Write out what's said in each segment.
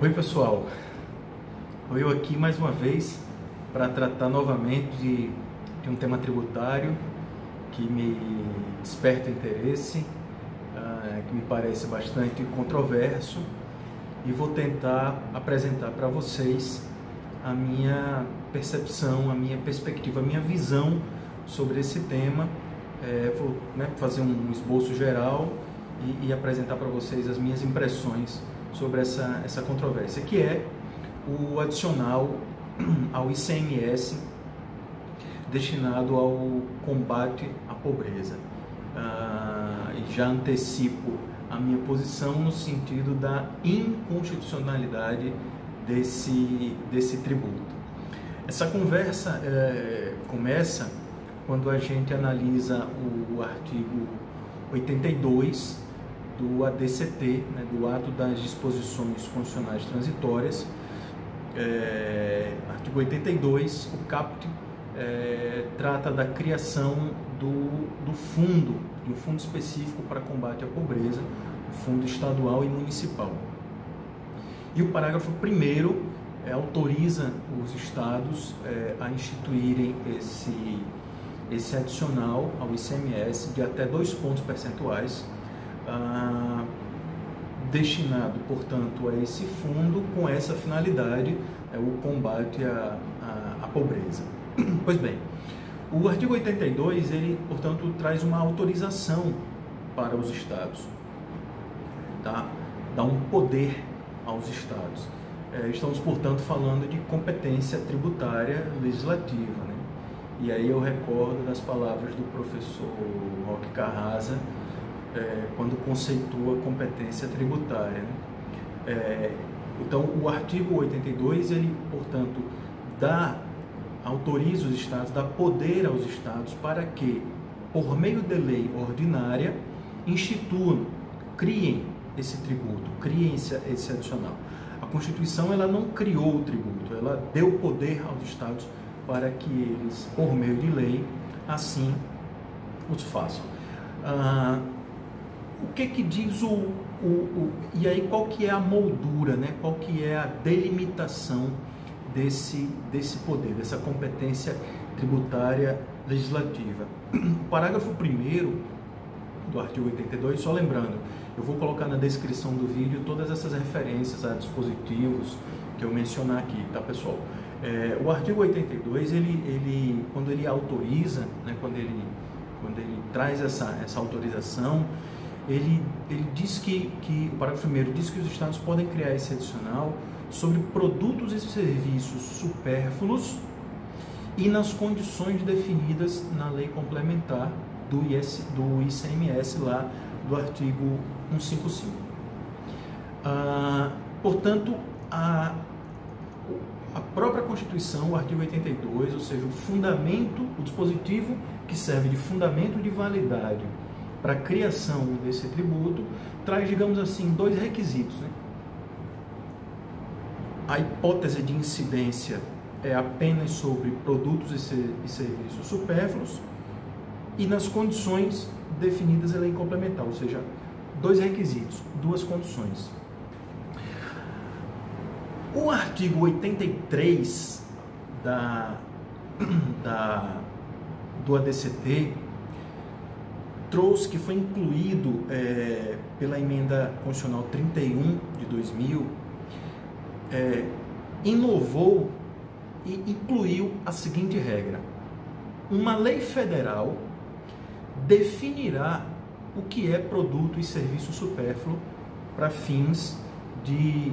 Oi pessoal, eu aqui mais uma vez para tratar novamente de um tema tributário que me desperta interesse, que me parece bastante controverso, e vou tentar apresentar para vocês a minha percepção, a minha perspectiva, a minha visão sobre esse tema. Vou fazer um esboço geral e apresentar para vocês as minhas impressões sobre essa controvérsia, que é o adicional ao ICMS destinado ao combate à pobreza. Já antecipo a minha posição no sentido da inconstitucionalidade desse tributo. Essa conversa começa quando a gente analisa o artigo 82 do ADCT, do Ato das Disposições Constitucionais Transitórias. Artigo 82, o caput trata da criação do fundo, de um fundo específico para combate à pobreza, o fundo estadual e municipal. E o parágrafo 1º autoriza os estados a instituírem esse adicional ao ICMS de até 2 pontos percentuais, destinado, portanto, a esse fundo com essa finalidade, o combate à pobreza. Pois bem, o artigo 82, ele, portanto, traz uma autorização para os estados, tá? Dá um poder aos estados. Estamos, portanto, falando de competência tributária legislativa, né? E aí eu recordo das palavras do professor Roque Carrasa, quando conceitua a competência tributária, né? Então, o artigo 82, ele, portanto, autoriza os estados, dá poder aos estados para que, por meio de lei ordinária, instituam, criem esse tributo, criem esse adicional. A Constituição, ela não criou o tributo, ela deu poder aos estados para que eles, por meio de lei, assim os façam. O que diz e aí qual que é a moldura, né? Qual que é a delimitação desse poder, dessa competência tributária legislativa? O parágrafo 1º do artigo 82, só lembrando, eu vou colocar na descrição do vídeo todas essas referências a dispositivos que eu mencionar aqui, tá, pessoal? O artigo 82, quando ele autoriza, né, quando ele traz essa autorização, ele diz o parágrafo 1º diz que os estados podem criar esse adicional sobre produtos e serviços supérfluos e nas condições definidas na lei complementar do ICMS, lá do artigo 155. Portanto, a própria Constituição, o artigo 82, ou seja, o dispositivo que serve de fundamento de validade para a criação desse tributo, traz, digamos assim, 2 requisitos, né? A hipótese de incidência é apenas sobre produtos e serviços supérfluos e nas condições definidas em lei complementar, ou seja, 2 requisitos, 2 condições. O artigo 83 do ADCT trouxe, que foi incluído pela emenda constitucional 31 de 2000, inovou e incluiu a seguinte regra: uma lei federal definirá o que é produto e serviço supérfluo para fins de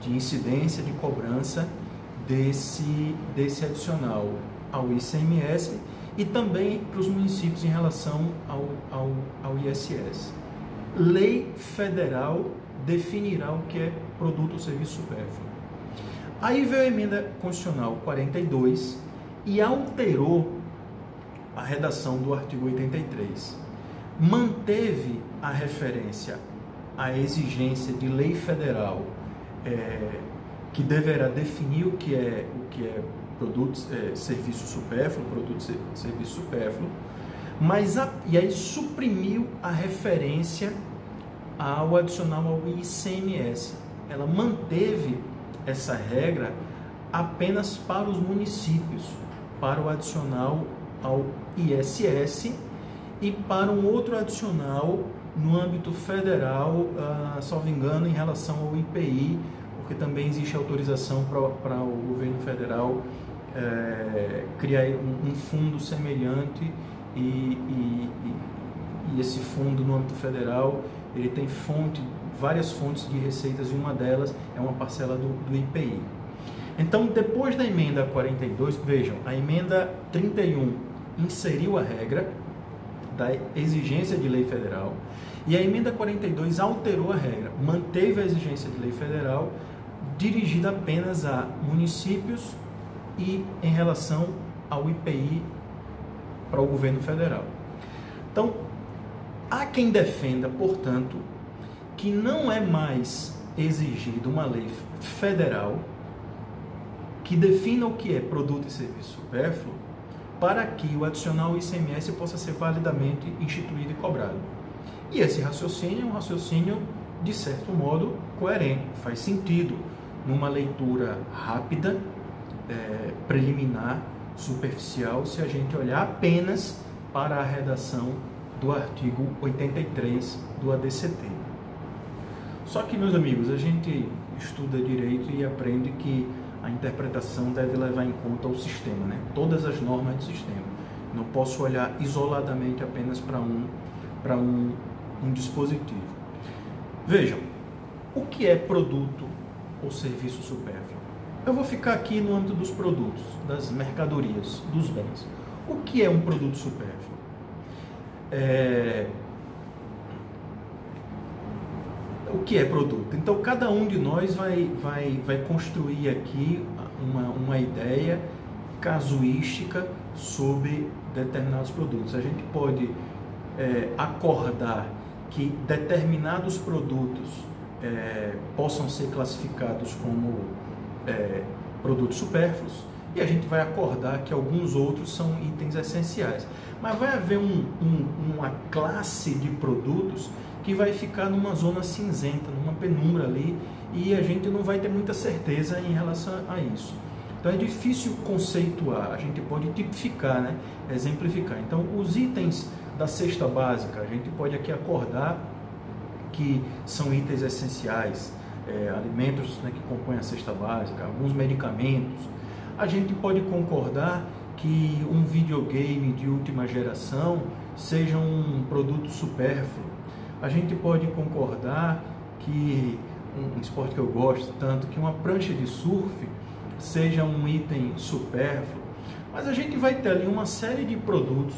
incidência, de cobrança desse adicional ao ICMS e também para os municípios em relação ao ISS. Lei federal definirá o que é produto ou serviço supérfluo. Aí veio a emenda constitucional 42 e alterou a redação do artigo 83. Manteve a referência à exigência de lei federal, que deverá definir o que é produto, serviço supérfluo, produto, serviço supérfluo, e aí suprimiu a referência ao adicional ao ICMS. ela manteve essa regra apenas para os municípios, para o adicional ao ISS e para um outro adicional no âmbito federal, salvo engano, em relação ao IPI, porque também existe autorização para o governo federal criar um fundo semelhante e esse fundo no âmbito federal ele tem várias fontes de receitas e uma delas é uma parcela do IPI. Então, depois da emenda 42, vejam, a emenda 31 inseriu a regra da exigência de lei federal e a emenda 42 alterou a regra, manteve a exigência de lei federal dirigida apenas a municípios e em relação ao IPI para o governo federal. Então, há quem defenda, portanto, que não é mais exigida uma lei federal que defina o que é produto e serviço supérfluo para que o adicional ICMS possa ser validamente instituído e cobrado. E esse raciocínio é um raciocínio, de certo modo, coerente, faz sentido numa leitura rápida, preliminar, superficial, se a gente olhar apenas para a redação do artigo 83 do ADCT. Só que, meus amigos, a gente estuda direito e aprende que a interpretação deve levar em conta o sistema, né? Todas as normas do sistema. Não posso olhar isoladamente apenas para um dispositivo. Vejam, o que é produto ou serviço supérfluo? Eu vou ficar aqui no âmbito dos produtos, das mercadorias, dos bens. O que é um produto supérfluo? O que é produto? Então, cada um de nós vai construir aqui uma ideia casuística sobre determinados produtos. A gente pode acordar que determinados produtos possam ser classificados como produtos supérfluos e a gente vai acordar que alguns outros são itens essenciais. Mas vai haver uma classe de produtos que vai ficar numa zona cinzenta, numa penumbra ali, e a gente não vai ter muita certeza em relação a isso. Então é difícil conceituar, a gente pode tipificar, né? Exemplificar. Então os itens da cesta básica, a gente pode aqui acordar que são itens essenciais, alimentos, né, que compõem a cesta básica, alguns medicamentos. A gente pode concordar que um videogame de última geração seja um produto supérfluo. A gente pode concordar que um esporte que eu gosto tanto, que uma prancha de surf seja um item supérfluo. Mas a gente vai ter ali uma série de produtos,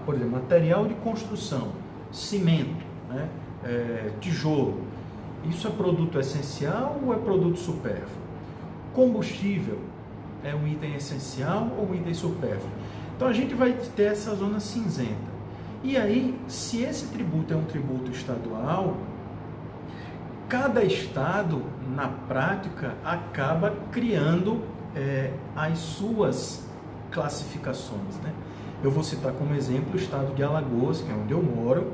por exemplo, material de construção, cimento, né, tijolo. Isso é produto essencial ou é produto supérfluo? Combustível é um item essencial ou um item supérfluo? Então a gente vai ter essa zona cinzenta. E aí, se esse tributo é um tributo estadual, cada estado, na prática, acaba criando as suas classificações, né? Eu vou citar como exemplo o estado de Alagoas, que é onde eu moro,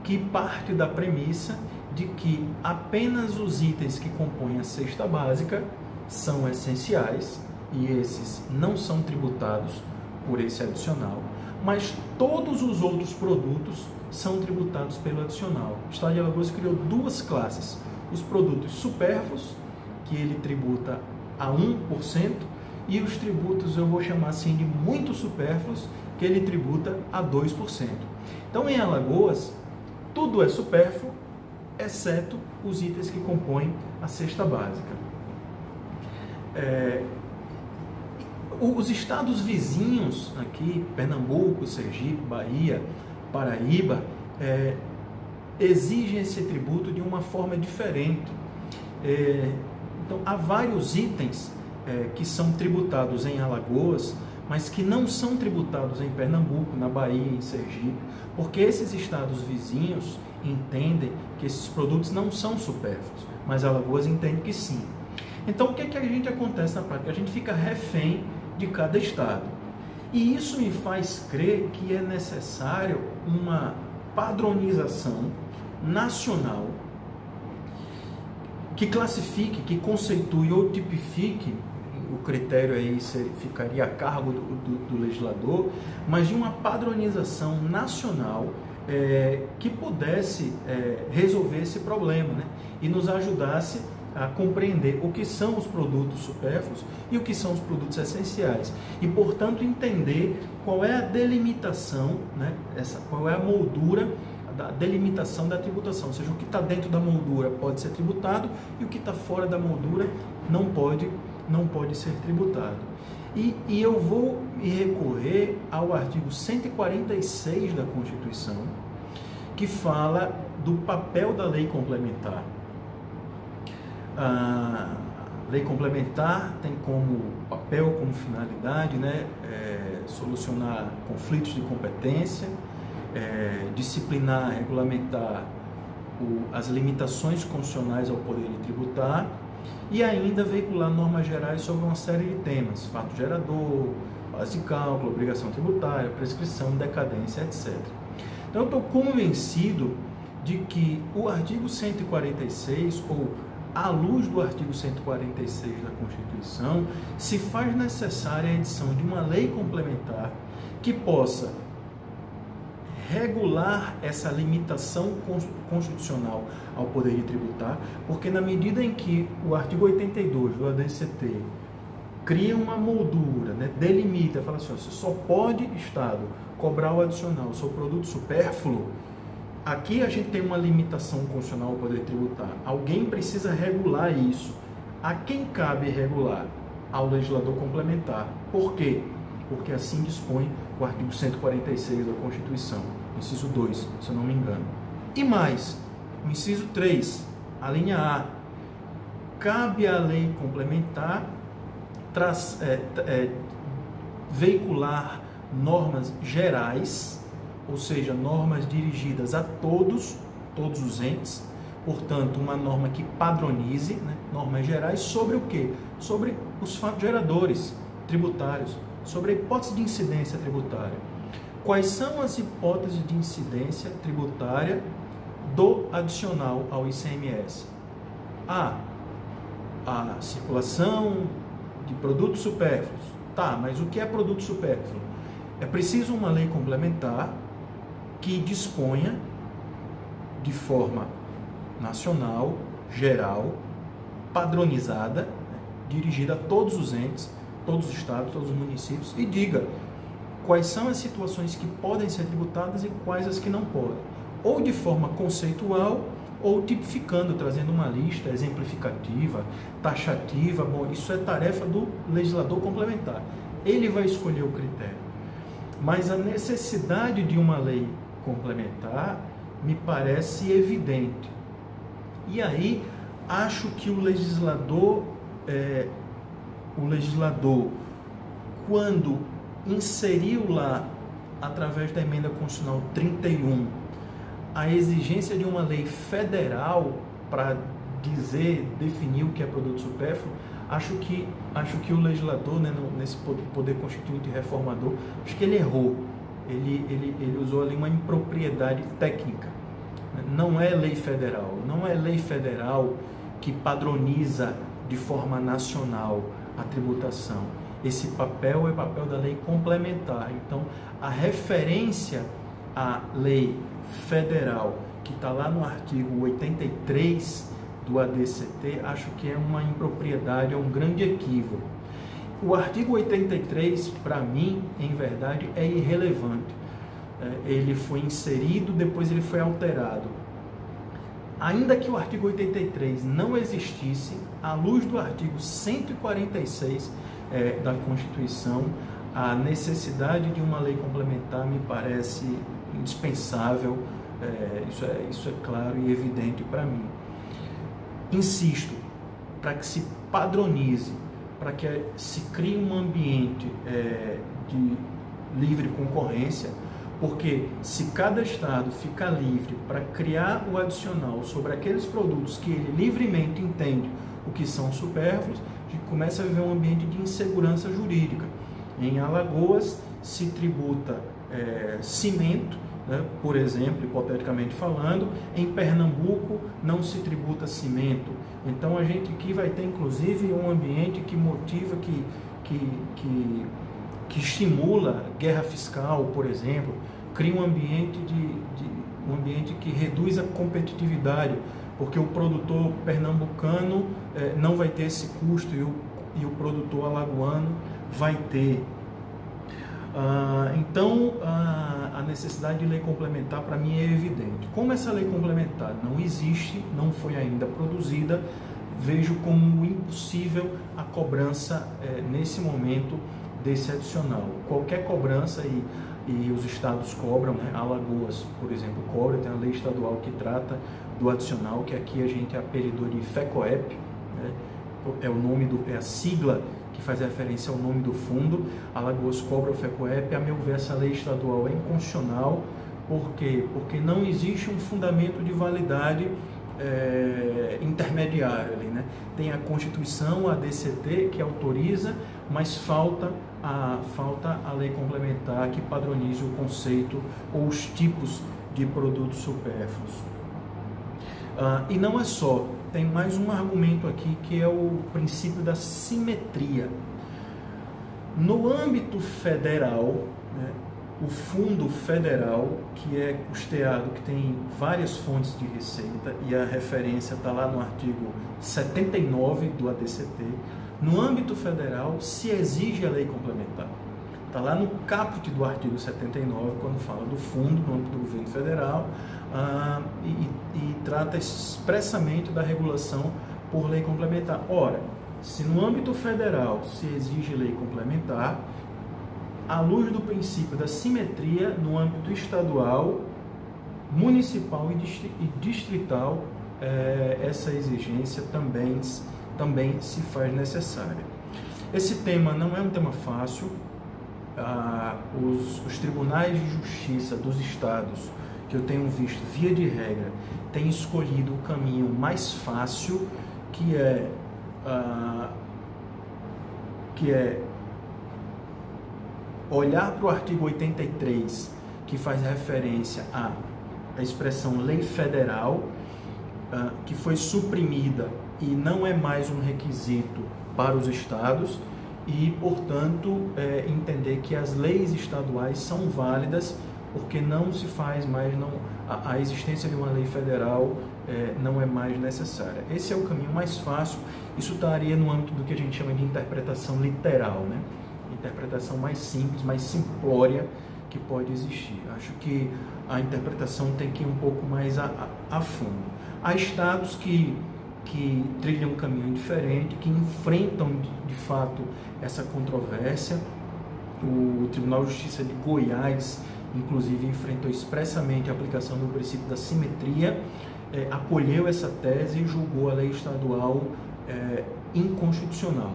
que parte da premissa de que apenas os itens que compõem a cesta básica são essenciais e esses não são tributados por esse adicional, mas todos os outros produtos são tributados pelo adicional. O estado de Alagoas criou duas classes: os produtos supérfluos, que ele tributa a 1%, e os tributos, eu vou chamar assim, de muito supérfluos, que ele tributa a 2%. Então, em Alagoas, tudo é supérfluo, exceto os itens que compõem a cesta básica. Os estados vizinhos aqui, Pernambuco, Sergipe, Bahia, Paraíba, exigem esse tributo de uma forma diferente. Então, há vários itens que são tributados em Alagoas, mas que não são tributados em Pernambuco, na Bahia, em Sergipe, porque esses estados vizinhos entendem que esses produtos não são supérfluos, mas Alagoas entende que sim. Então, o que a gente acontece na prática? A gente fica refém de cada estado. E isso me faz crer que é necessário uma padronização nacional que classifique, que conceitue ou tipifique, o critério aí ficaria a cargo do legislador, mas de uma padronização nacional que pudesse resolver esse problema, né? E nos ajudasse a compreender o que são os produtos supérfluos e o que são os produtos essenciais. E, portanto, entender qual é a delimitação, né? Qual é a moldura da delimitação da tributação, ou seja, o que está dentro da moldura pode ser tributado e o que está fora da moldura não pode ser tributado. E eu vou me recorrer ao artigo 146 da Constituição, que fala do papel da lei complementar. A lei complementar tem como papel, como finalidade, né, solucionar conflitos de competência, disciplinar, regulamentar as limitações constitucionais ao poder de tributar e ainda veicular normas gerais sobre uma série de temas: fato gerador, base de cálculo, obrigação tributária, prescrição, decadência, etc. Então, eu estou convencido de que o artigo 146, ou à luz do artigo 146 da Constituição, se faz necessária a edição de uma lei complementar que possa regular essa limitação constitucional ao poder de tributar, porque na medida em que o artigo 82 do ADCT cria uma moldura, né, delimita, fala assim, você só pode, Estado, cobrar o adicional sobre produto supérfluo, aqui a gente tem uma limitação constitucional ao poder tributar. Alguém precisa regular isso. A quem cabe regular? Ao legislador complementar. Por quê? Porque assim dispõe o artigo 146 da Constituição, inciso 2, se eu não me engano. E mais, o inciso 3, a linha A, cabe à lei complementar veicular normas gerais, ou seja, normas dirigidas a todos os entes, portanto, uma norma que padronize, né, normas gerais sobre o quê? Sobre os fatos geradores tributários, sobre a hipótese de incidência tributária. Quais são as hipóteses de incidência tributária do adicional ao ICMS? A circulação de produtos supérfluos. Tá, mas o que é produto supérfluo? É preciso uma lei complementar que disponha de forma nacional, geral, padronizada, dirigida a todos os entes, todos os estados, todos os municípios, e diga quais são as situações que podem ser tributadas e quais as que não podem. Ou de forma conceitual, ou tipificando, trazendo uma lista exemplificativa, taxativa. Bom, isso é tarefa do legislador complementar. Ele vai escolher o critério. Mas a necessidade de uma lei complementar me parece evidente. E aí, acho que o legislador, quando inseriu lá, através da emenda constitucional 31, a exigência de uma lei federal para definir o que é produto supérfluo, acho que o legislador, né, nesse poder constituinte reformador, acho que ele errou. Ele usou ali uma impropriedade técnica. Não é lei federal que padroniza de forma nacional a tributação. Esse papel é papel da lei complementar. Então, a referência à lei federal, que está lá no artigo 83 do ADCT, acho que é uma impropriedade, é um grande equívoco. O artigo 83, para mim, em verdade, é irrelevante. Ele foi inserido, depois ele foi alterado. Ainda que o artigo 83 não existisse, à luz do artigo 146 da Constituição, a necessidade de uma lei complementar me parece indispensável, isso é claro e evidente para mim. Insisto, para que se padronize, para que se crie um ambiente de livre concorrência, porque se cada estado ficar livre para criar o adicional sobre aqueles produtos que ele livremente entende o que são supérfluos, a gente começa a viver um ambiente de insegurança jurídica. Em Alagoas se tributa cimento, né, por exemplo, hipoteticamente falando. Em Pernambuco não se tributa cimento, Então a gente aqui vai ter inclusive um ambiente que motiva, que estimula guerra fiscal, por exemplo, cria um ambiente um ambiente que reduz a competitividade, porque o produtor pernambucano não vai ter esse custo e o produtor alagoano vai ter. Então, a necessidade de lei complementar para mim é evidente. Como essa lei complementar não existe, não foi ainda produzida, vejo como impossível a cobrança nesse momento desse adicional. Qualquer cobrança, e os estados cobram, né? Alagoas, por exemplo, cobra, tem a lei estadual que trata do adicional, que aqui a gente apelidou de FECOEP, né? É a sigla que faz referência ao nome do fundo. Alagoas cobra o FECOEP. A meu ver, essa lei estadual é inconstitucional. Por quê? Porque não existe um fundamento de validade intermediário ali, né? Tem a Constituição, a DCT, que autoriza, mas falta a lei complementar que padronize o conceito ou os tipos de produtos supérfluos. E não é só, tem mais um argumento aqui, que é o princípio da simetria. No âmbito federal, né, o fundo federal, que é custeado, que tem várias fontes de receita, e a referência está lá no artigo 79 do ADCT, no âmbito federal se exige a lei complementar. Está lá no caput do artigo 79, quando fala do fundo no âmbito do governo federal, e trata expressamente da regulação por lei complementar. Ora, se no âmbito federal se exige lei complementar, à luz do princípio da simetria, no âmbito estadual, municipal e distrital, essa exigência também se faz necessária. Esse tema não é um tema fácil. Os tribunais de justiça dos estados, que eu tenho visto, via de regra, têm escolhido o caminho mais fácil, que é olhar para o artigo 83, que faz referência à expressão lei federal, que foi suprimida e não é mais um requisito para os estados, e, portanto, entender que as leis estaduais são válidas, porque não se faz mais, a existência de uma lei federal não é mais necessária. Esse é o caminho mais fácil. Isso estaria no âmbito do que a gente chama de interpretação literal, né? Interpretação mais simples, mais simplória que pode existir. Acho que a interpretação tem que ir um pouco mais a fundo. Há estados que trilham um caminho diferente, que enfrentam de fato essa controvérsia. O Tribunal de Justiça de Goiás, inclusive, enfrentou expressamente a aplicação do princípio da simetria, acolheu essa tese e julgou a lei estadual inconstitucional.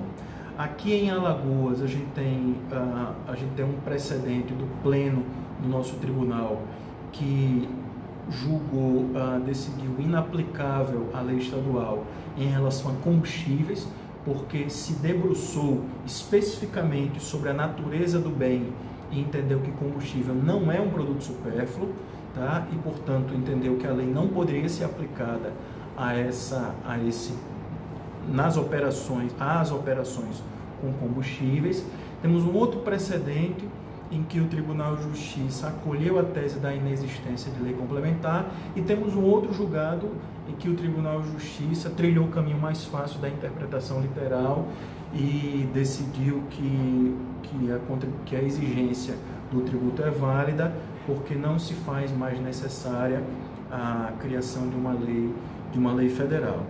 Aqui em Alagoas a gente tem um precedente do pleno do nosso tribunal que julgou, decidiu inaplicável a lei estadual em relação a combustíveis, porque se debruçou especificamente sobre a natureza do bem e entendeu que combustível não é um produto supérfluo, tá? E, portanto, entendeu que a lei não poderia ser aplicada às operações com combustíveis. Temos um outro precedente em que o Tribunal de Justiça acolheu a tese da inexistência de lei complementar, e temos um outro julgado em que o Tribunal de Justiça trilhou o caminho mais fácil da interpretação literal e decidiu que a exigência do tributo é válida, porque não se faz mais necessária a criação de uma lei federal.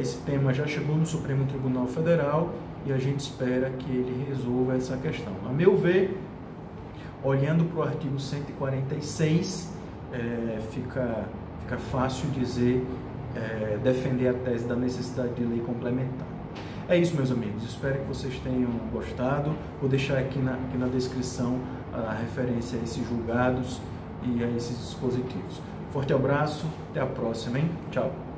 Esse tema já chegou no Supremo Tribunal Federal e a gente espera que ele resolva essa questão. A meu ver, olhando para o artigo 146, fica fácil dizer, defender a tese da necessidade de lei complementar. É isso, meus amigos. Espero que vocês tenham gostado. Vou deixar aqui na descrição a referência a esses julgados e a esses dispositivos. Forte abraço, até a próxima, hein? Tchau!